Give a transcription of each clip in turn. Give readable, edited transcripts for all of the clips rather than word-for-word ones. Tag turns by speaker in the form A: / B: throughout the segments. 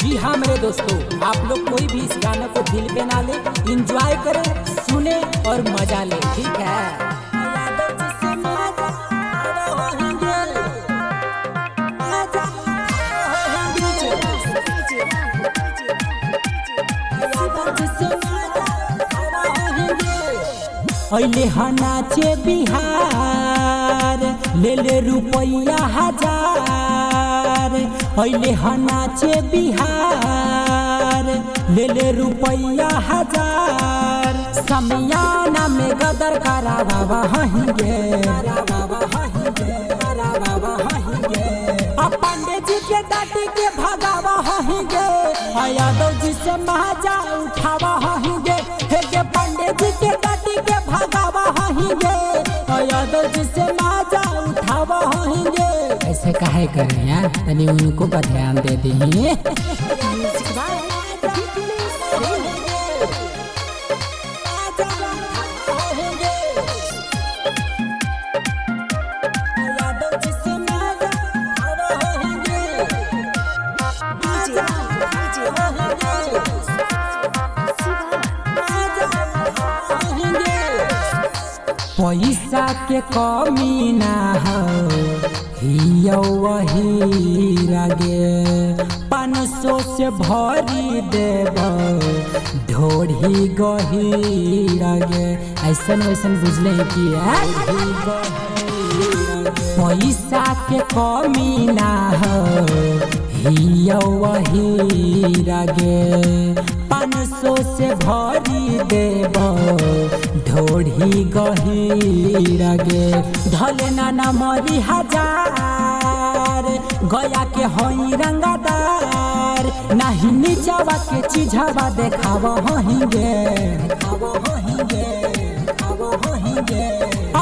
A: जी हाँ मेरे दोस्तों, आप लोग कोई भी इस गाने को दिल पे ना ले, इंजॉय करें, सुने और मजा ले, ठीक है। अइले नाचे बिहार, ले ले रुपया हजार। अइले नाचे बिहार, ले ले रुपया हजार। समियाना में गदर करावा हहिंगे, पांडे जी के दाटी के भगावा हहिंगे, यादव जी से महाजा उठावा हहिंगे। हे पांडे जी के दाटी के भगावा हहिंगे, यादव जी से महाजा उठावा हहिंगे। ऐसे काहे करें यार, तनी उनको पर ध्यान दे दी। पैसा के कमी ना हो, हियो वही लगे। 500 से भरी देव, ढोढ़ी गही लगे। ऐसन वैसन बुझले कि पैसा के कमी ना हो, हियो वही लगे। 500 से भरी देव, ढोढ़ी गही लगे। धले नाना मरी हजार, गया के हई रंगादार। नहीं नीचवा के चीजवा देखावा हहिंगे,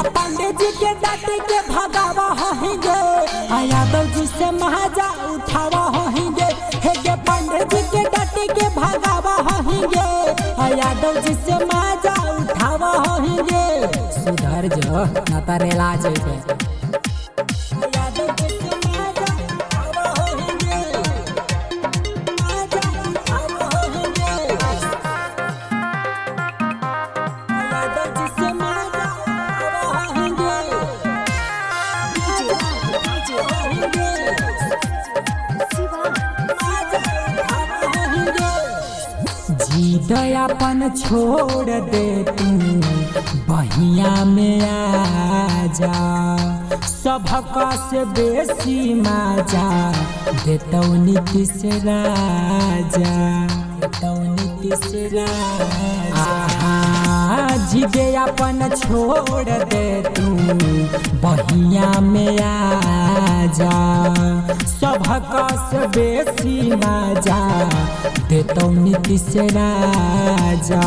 A: पांडे जी के दाटी के भगावा हहिंगे, यादव जी से महाजा उठावा हहिंगे। हे के पांडे जी के दाटी के भगावा हहिंगे, यादव जी से महाजा उठावा हहिंगे। सुधर जो ना तारे लाज के। दयापन छोड़ दे तू, बहिया में आजा। सबका से बेसी माजा देतौ नीतीश राजा, नीतीश राजा। जी दयापन छोड़ दे तू, बहिया में आजा। सबका से बेसी माजा देतौ नीतीश राजा।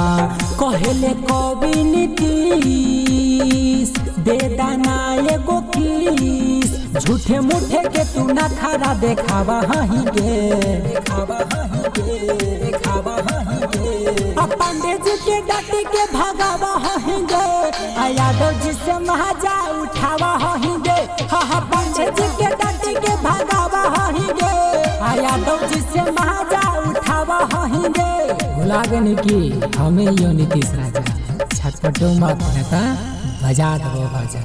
A: कहले कवि नीतीश, दे दाना एगो किस। झूठे मूठे के तू ना खरा देखावा हहिंगे, पांडे जी के दाटी के भगावा हहिंगे, यादव जी से महाजा उठावा हहिंगे। हाँ पांडे जी के दाटी के भगावा हहिंगे, यादव जी से महाजा उठावा हहिंगे। भुला गए कि हमें यो नीतीश राजा। छटपटो मत बजा दो बाजा।